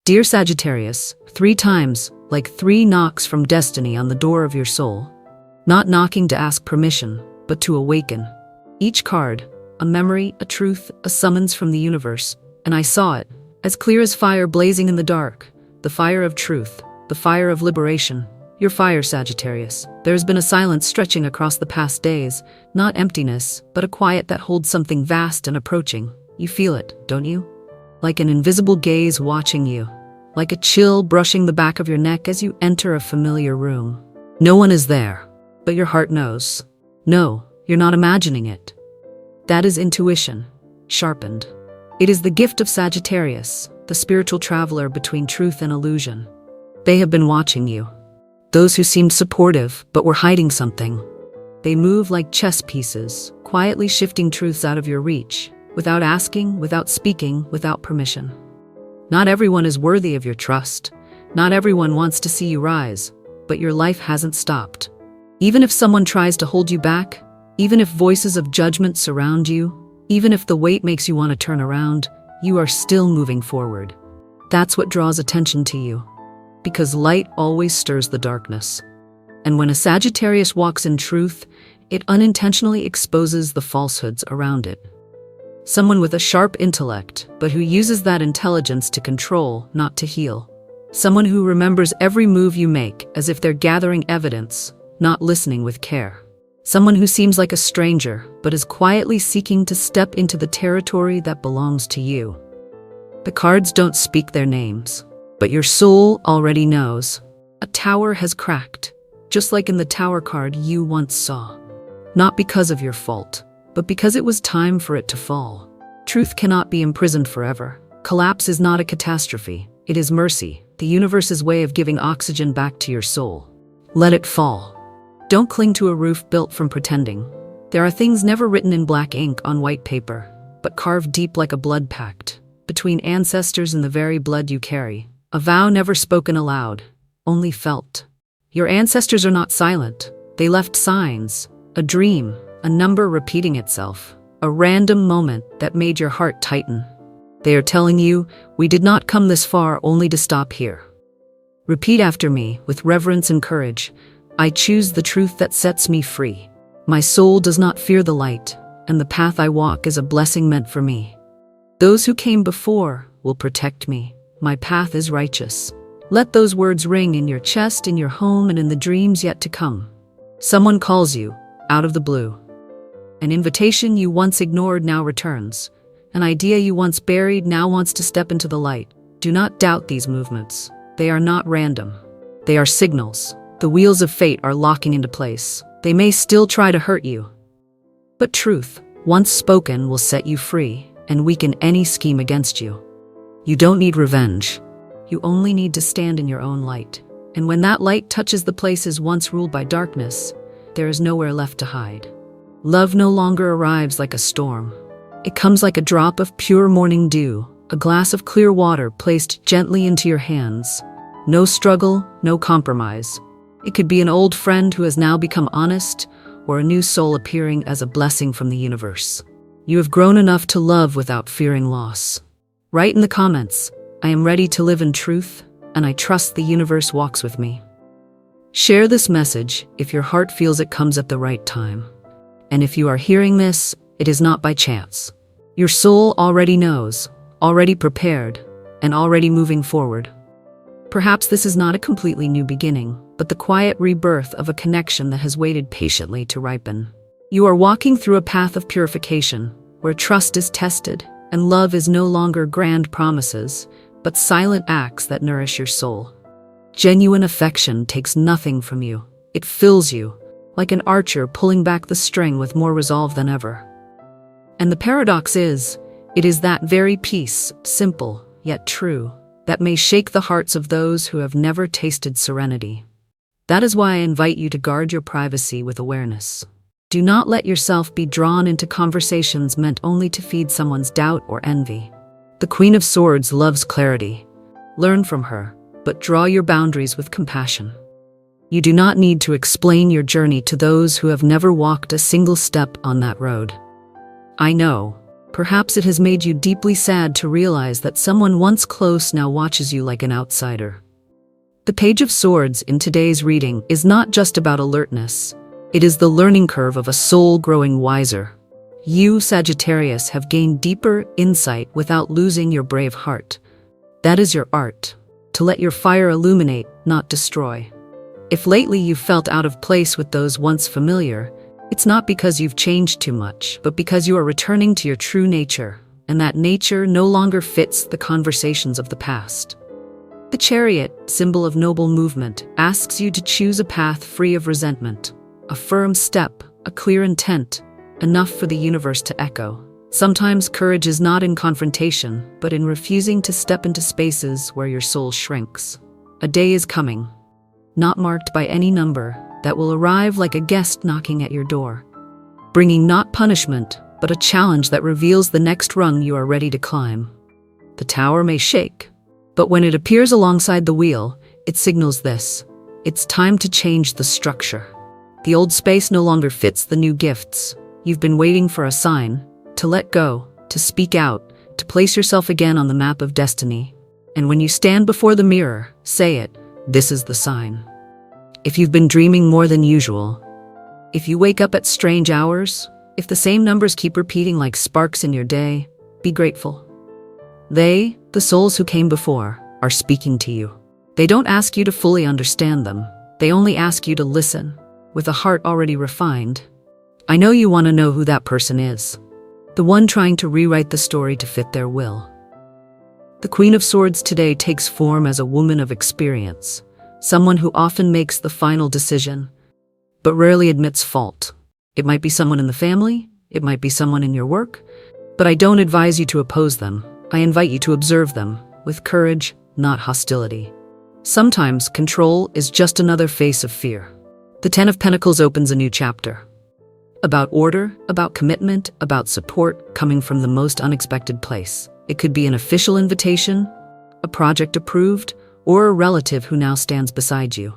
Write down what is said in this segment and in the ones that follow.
Dear Sagittarius, 3 times, like 3 knocks from destiny on the door of your soul. Not knocking to ask permission, but to awaken. Each card, a memory, a truth, a summons from the universe, and I saw it, as clear as fire blazing in the dark, the fire of truth, the fire of liberation. Your fire, Sagittarius. There has been a silence stretching across the past days, not emptiness, but a quiet that holds something vast and approaching. You feel it, don't you? Like an invisible gaze watching you, like a chill brushing the back of your neck as you enter a familiar room. No one is there, but your heart knows. No, you're not imagining it. That is intuition, sharpened. It is the gift of Sagittarius, the spiritual traveler between truth and illusion. They have been watching you. Those who seemed supportive but were hiding something. They move like chess pieces, quietly shifting truths out of your reach, without asking, without speaking, without permission. Not everyone is worthy of your trust. Not everyone wants to see you rise, but your life hasn't stopped. Even if someone tries to hold you back, even if voices of judgment surround you, even if the weight makes you want to turn around, you are still moving forward. That's what draws attention to you. Because light always stirs the darkness. And when a Sagittarius walks in truth, it unintentionally exposes the falsehoods around it. Someone with a sharp intellect, but who uses that intelligence to control, not to heal. Someone who remembers every move you make as if they're gathering evidence, not listening with care. Someone who seems like a stranger, but is quietly seeking to step into the territory that belongs to you. The cards don't speak their names, but your soul already knows. A tower has cracked, just like in the tower card you once saw. Not because of your fault, but because it was time for it to fall. Truth cannot be imprisoned forever. Collapse is not a catastrophe. It is mercy, the universe's way of giving oxygen back to your soul. Let it fall. Don't cling to a roof built from pretending. There are things never written in black ink on white paper, but carved deep like a blood pact, between ancestors and the very blood you carry. A vow never spoken aloud, only felt. Your ancestors are not silent. They left signs, a dream, a number repeating itself, a random moment that made your heart tighten. They are telling you, we did not come this far only to stop here. Repeat after me with reverence and courage. I choose the truth that sets me free. My soul does not fear the light, and the path I walk is a blessing meant for me. Those who came before will protect me. My path is righteous. Let those words ring in your chest, in your home, and in the dreams yet to come. Someone calls you, out of the blue. An invitation you once ignored now returns. An idea you once buried now wants to step into the light. Do not doubt these movements. They are not random. They are signals. The wheels of fate are locking into place. They may still try to hurt you. But truth, once spoken, will set you free and weaken any scheme against you. You don't need revenge. You only need to stand in your own light. And when that light touches the places once ruled by darkness, there is nowhere left to hide. Love no longer arrives like a storm. It comes like a drop of pure morning dew, a glass of clear water placed gently into your hands. No struggle, no compromise. It could be an old friend who has now become honest, or a new soul appearing as a blessing from the universe. You have grown enough to love without fearing loss. Write in the comments, I am ready to live in truth, and I trust the universe walks with me. Share this message if your heart feels it comes at the right time. And if you are hearing this, it is not by chance. Your soul already knows, already prepared, and already moving forward. Perhaps this is not a completely new beginning, but the quiet rebirth of a connection that has waited patiently to ripen. You are walking through a path of purification, where trust is tested, and love is no longer grand promises, but silent acts that nourish your soul. Genuine affection takes nothing from you. It fills you, like an archer pulling back the string with more resolve than ever. And the paradox is, it is that very peace, simple yet true, that may shake the hearts of those who have never tasted serenity. That is why I invite you to guard your privacy with awareness. Do not let yourself be drawn into conversations meant only to feed someone's doubt or envy. The Queen of Swords loves clarity. Learn from her, but draw your boundaries with compassion. You do not need to explain your journey to those who have never walked a single step on that road. I know, Perhaps it has made you deeply sad to realize that someone once close now watches you like an outsider. The Page of Swords in today's reading is not just about alertness. It is the learning curve of a soul growing wiser. You, Sagittarius, have gained deeper insight without losing your brave heart. That is your art, to let your fire illuminate, not destroy. If lately you've felt out of place with those once familiar, it's not because you've changed too much, but because you are returning to your true nature, and that nature no longer fits the conversations of the past. The Chariot, symbol of noble movement, asks you to choose a path free of resentment, a firm step, a clear intent, enough for the universe to echo. Sometimes courage is not in confrontation, but in refusing to step into spaces where your soul shrinks. A day is coming, not marked by any number, that will arrive like a guest knocking at your door, bringing not punishment, but a challenge that reveals the next rung you are ready to climb. The tower may shake, but when it appears alongside the wheel, it signals this: it's time to change the structure. The old space no longer fits the new gifts. You've been waiting for a sign, to let go, to speak out, to place yourself again on the map of destiny. And when you stand before the mirror, say it: this is the sign. If you've been dreaming more than usual, if you wake up at strange hours, if the same numbers keep repeating like sparks in your day, be grateful. They, the souls who came before, are speaking to you. They don't ask you to fully understand them. They only ask you to listen, with a heart already refined. I know you want to know who that person is. The one trying to rewrite the story to fit their will. The Queen of Swords today takes form as a woman of experience, someone who often makes the final decision, but rarely admits fault. It might be someone in the family, it might be someone in your work, but I don't advise you to oppose them. I invite you to observe them, with courage, not hostility. Sometimes control is just another face of fear. The Ten of Pentacles opens a new chapter. About order, about commitment, about support coming from the most unexpected place. It could be an official invitation, a project approved, or a relative who now stands beside you.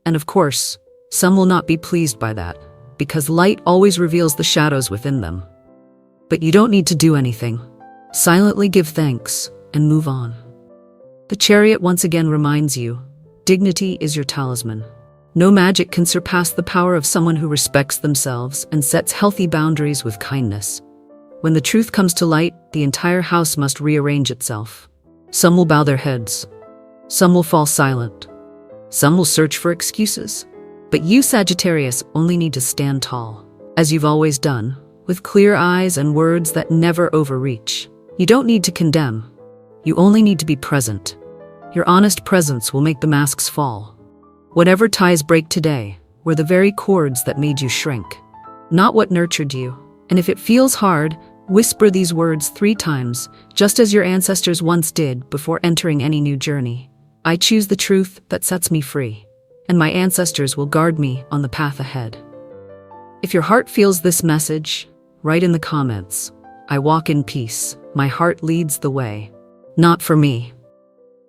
And of course, some will not be pleased by that, because light always reveals the shadows within them. But you don't need to do anything. Silently give thanks and move on. The Chariot once again reminds you, dignity is your talisman. No magic can surpass the power of someone who respects themselves and sets healthy boundaries with kindness. When the truth comes to light, the entire house must rearrange itself. Some will bow their heads. Some will fall silent. Some will search for excuses. But you, Sagittarius, only need to stand tall, as you've always done, with clear eyes and words that never overreach. You don't need to condemn. You only need to be present. Your honest presence will make the masks fall. Whatever ties break today were the very cords that made you shrink, not what nurtured you. And if it feels hard, whisper these words 3 times, just as your ancestors once did before entering any new journey. I choose the truth that sets me free, and my ancestors will guard me on the path ahead. If your heart feels this message, write in the comments, I walk in peace, my heart leads the way. Not for me,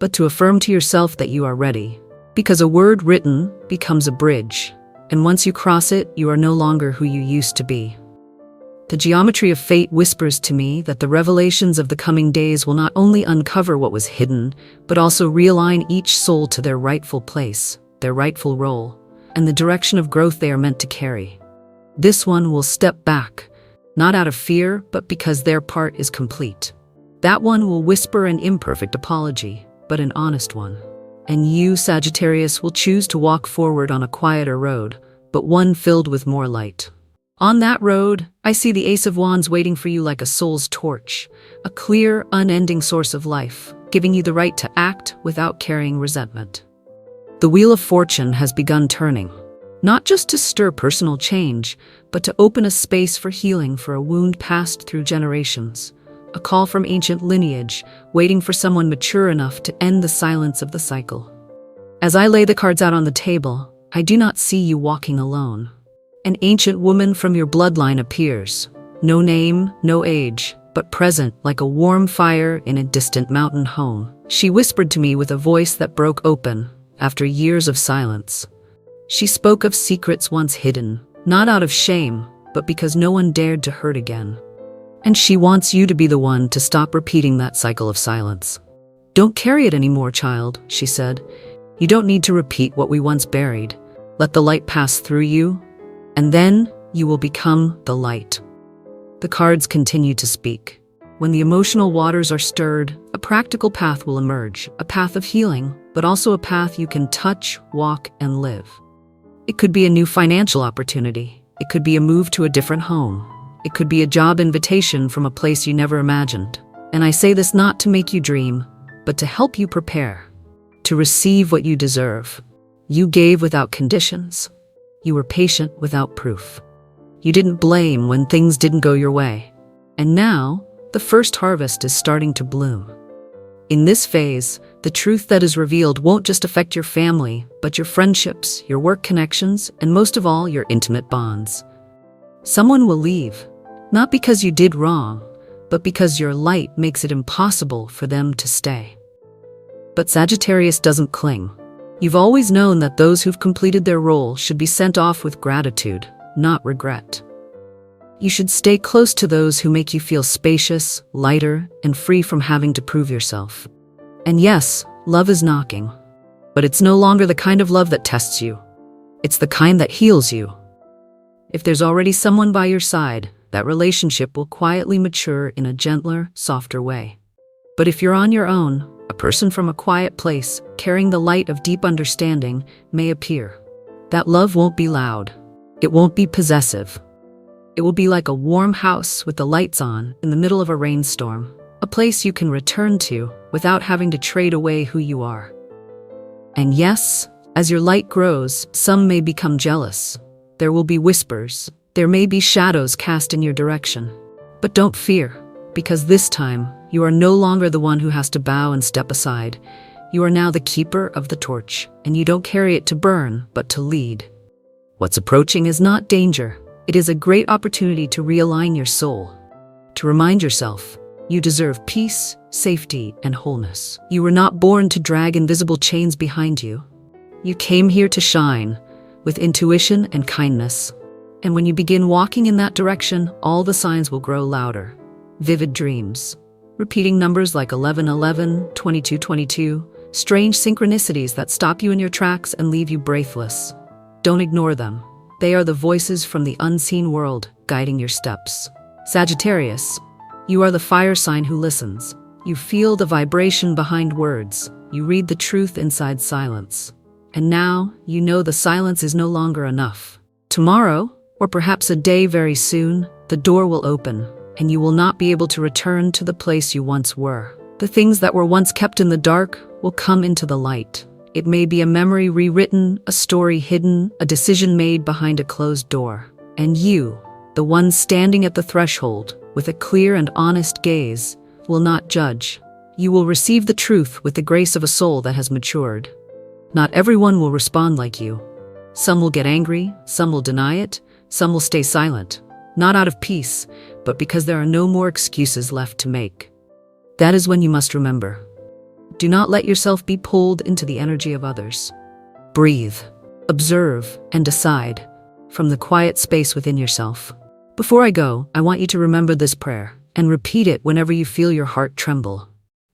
but to affirm to yourself that you are ready. Because a word written becomes a bridge, and once you cross it, you are no longer who you used to be. The geometry of fate whispers to me that the revelations of the coming days will not only uncover what was hidden, but also realign each soul to their rightful place, their rightful role, and the direction of growth they are meant to carry. This one will step back, not out of fear, but because their part is complete. That one will whisper an imperfect apology, but an honest one. And you, Sagittarius, will choose to walk forward on a quieter road, but one filled with more light. On that road, I see the Ace of Wands waiting for you like a soul's torch, a clear, unending source of life, giving you the right to act without carrying resentment. The Wheel of Fortune has begun turning, not just to stir personal change, but to open a space for healing for a wound passed through generations. A call from ancient lineage, waiting for someone mature enough to end the silence of the cycle. As I lay the cards out on the table, I do not see you walking alone. An ancient woman from your bloodline appears. No name, no age, but present like a warm fire in a distant mountain home. She whispered to me with a voice that broke open after years of silence. She spoke of secrets once hidden, not out of shame, but because no one dared to hurt again. And she wants you to be the one to stop repeating that cycle of silence. Don't carry it anymore, child, she said. You don't need to repeat what we once buried. Let the light pass through you, and then you will become the light. The cards continue to speak. When the emotional waters are stirred, a practical path will emerge, a path of healing, but also a path you can touch, walk, and live. It could be a new financial opportunity. It could be a move to a different home. It could be a job invitation from a place you never imagined. And I say this not to make you dream, but to help you prepare, to receive what you deserve. You gave without conditions. You were patient without proof. You didn't blame when things didn't go your way. And now, the first harvest is starting to bloom. In this phase, the truth that is revealed won't just affect your family, but your friendships, your work connections, and most of all, your intimate bonds. Someone will leave, not because you did wrong, but because your light makes it impossible for them to stay. But Sagittarius doesn't cling. You've always known that those who've completed their role should be sent off with gratitude, not regret. You should stay close to those who make you feel spacious, lighter, and free from having to prove yourself. And yes, love is knocking. But it's no longer the kind of love that tests you. It's the kind that heals you. If there's already someone by your side, that relationship will quietly mature in a gentler, softer way. But if you're on your own, a person from a quiet place, carrying the light of deep understanding, may appear. That love won't be loud. It won't be possessive. It will be like a warm house with the lights on in the middle of a rainstorm, a place you can return to without having to trade away who you are. And yes, as your light grows, some may become jealous. There will be whispers. There may be shadows cast in your direction. But don't fear, because this time, you are no longer the one who has to bow and step aside. You are now the keeper of the torch, and you don't carry it to burn, but to lead. What's approaching is not danger. It is a great opportunity to realign your soul, to remind yourself you deserve peace, safety, and wholeness. You were not born to drag invisible chains behind you. You came here to shine with intuition and kindness. And when you begin walking in that direction, all the signs will grow louder. Vivid dreams, repeating numbers like 1111, 2222, strange synchronicities that stop you in your tracks and leave you breathless. Don't ignore them. They are the voices from the unseen world guiding your steps. Sagittarius, you are the fire sign who listens. You feel the vibration behind words. You read the truth inside silence. And now, you know the silence is no longer enough. Tomorrow, or perhaps a day very soon, the door will open, and you will not be able to return to the place you once were. The things that were once kept in the dark will come into the light. It may be a memory rewritten, a story hidden, a decision made behind a closed door. And you, the one standing at the threshold, with a clear and honest gaze, will not judge. You will receive the truth with the grace of a soul that has matured. Not everyone will respond like you. Some will get angry, some will deny it, some will stay silent, not out of peace, but because there are no more excuses left to make. That is when you must remember. Do not let yourself be pulled into the energy of others. Breathe, observe, and decide from the quiet space within yourself. Before I go, I want you to remember this prayer and repeat it whenever you feel your heart tremble.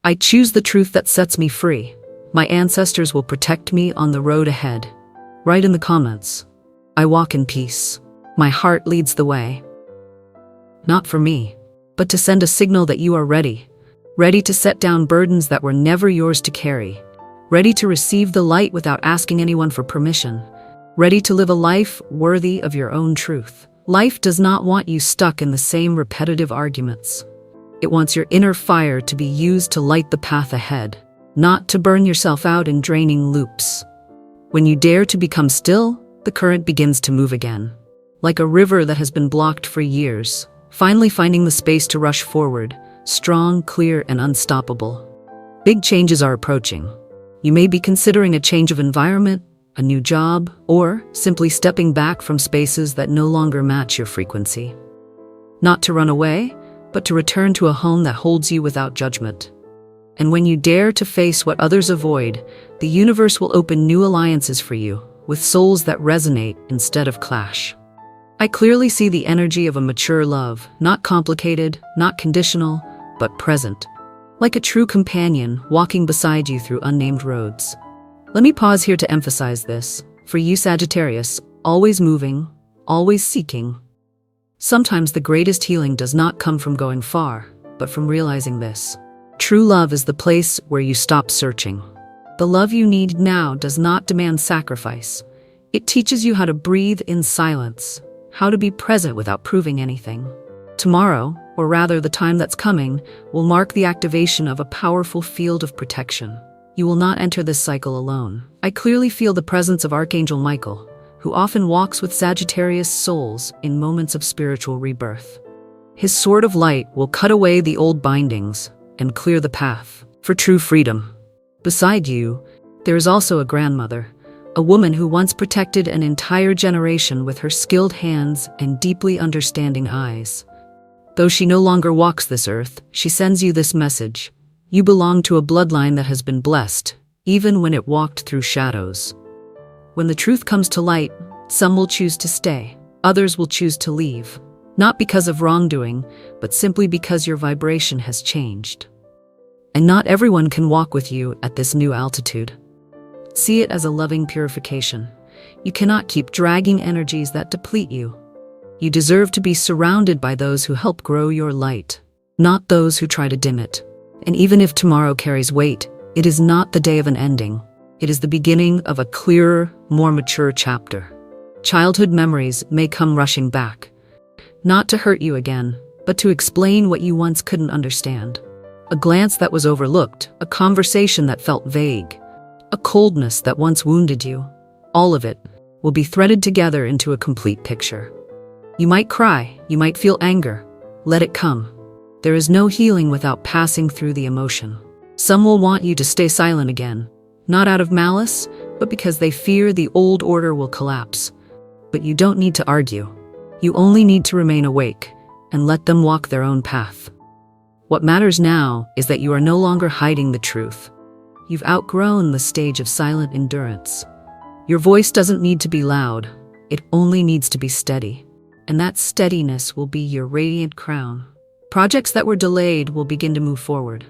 I choose the truth that sets me free. My ancestors will protect me on the road ahead. Write in the comments, I walk in peace. My heart leads the way. Not for me, but to send a signal that you are ready. Ready to set down burdens that were never yours to carry. Ready to receive the light without asking anyone for permission. Ready to live a life worthy of your own truth. Life does not want you stuck in the same repetitive arguments. It wants your inner fire to be used to light the path ahead, not to burn yourself out in draining loops. When you dare to become still, the current begins to move again. Like a river that has been blocked for years, finally finding the space to rush forward, strong, clear, and unstoppable. Big changes are approaching. You may be considering a change of environment, a new job, or simply stepping back from spaces that no longer match your frequency. Not to run away, but to return to a home that holds you without judgment. And when you dare to face what others avoid, the universe will open new alliances for you, with souls that resonate instead of clash. I clearly see the energy of a mature love, not complicated, not conditional, but present. Like a true companion walking beside you through unnamed roads. Let me pause here to emphasize this. For you, Sagittarius, always moving, always seeking. Sometimes the greatest healing does not come from going far, but from realizing this. True love is the place where you stop searching. The love you need now does not demand sacrifice. It teaches you how to breathe in silence, how to be present without proving anything. Tomorrow, or rather the time that's coming, will mark the activation of a powerful field of protection. You will not enter this cycle alone. I clearly feel the presence of Archangel Michael, who often walks with Sagittarius souls in moments of spiritual rebirth. His sword of light will cut away the old bindings and clear the path for true freedom. Beside you, there is also a grandmother, a woman who once protected an entire generation with her skilled hands and deeply understanding eyes. Though she no longer walks this earth, she sends you this message. You belong to a bloodline that has been blessed, even when it walked through shadows. When the truth comes to light, some will choose to stay, others will choose to leave. Not because of wrongdoing, but simply because your vibration has changed. And not everyone can walk with you at this new altitude. See it as a loving purification. You cannot keep dragging energies that deplete you. You deserve to be surrounded by those who help grow your light, not those who try to dim it. And even if tomorrow carries weight, it is not the day of an ending. It is the beginning of a clearer, more mature chapter. Childhood memories may come rushing back. Not to hurt you again, but to explain what you once couldn't understand. A glance that was overlooked, a conversation that felt vague, a coldness that once wounded you. All of it will be threaded together into a complete picture. You might cry, you might feel anger. Let it come. There is no healing without passing through the emotion. Some will want you to stay silent again, not out of malice, but because they fear the old order will collapse. But you don't need to argue. You only need to remain awake and let them walk their own path. What matters now is that you are no longer hiding the truth. You've outgrown the stage of silent endurance. Your voice doesn't need to be loud. It only needs to be steady. And that steadiness will be your radiant crown. Projects that were delayed will begin to move forward.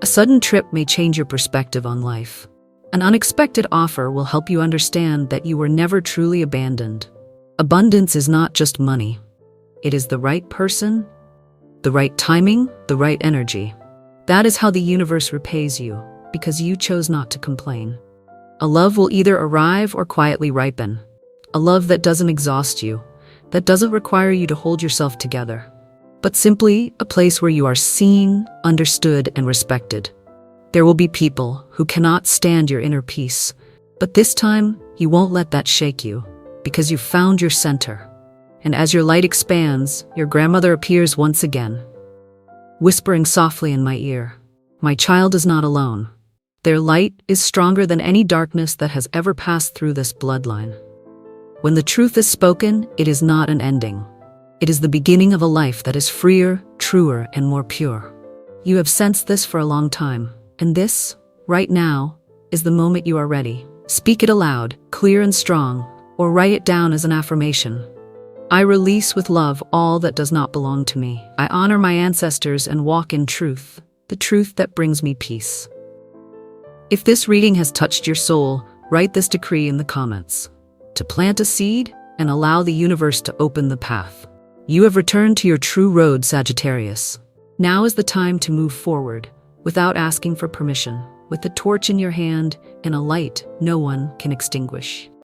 A sudden trip may change your perspective on life. An unexpected offer will help you understand that you were never truly abandoned. Abundance is not just money. It is the right person, the right timing, the right energy. That is how the universe repays you, because you chose not to complain. A love will either arrive or quietly ripen. A love that doesn't exhaust you, that doesn't require you to hold yourself together, but simply a place where you are seen, understood, and respected. There will be people who cannot stand your inner peace, but this time you won't let that shake you, because you've found your center. And as your light expands, your grandmother appears once again, whispering softly in my ear, "My child is not alone." Their light is stronger than any darkness that has ever passed through this bloodline. When the truth is spoken, it is not an ending. It is the beginning of a life that is freer, truer, and more pure. You have sensed this for a long time, and this, right now, is the moment you are ready. Speak it aloud, clear and strong, or write it down as an affirmation. I release with love all that does not belong to me. I honor my ancestors and walk in truth, the truth that brings me peace. If this reading has touched your soul, write this decree in the comments. To plant a seed and allow the universe to open the path. You have returned to your true road, Sagittarius. Now is the time to move forward, without asking for permission, with the torch in your hand and a light no one can extinguish.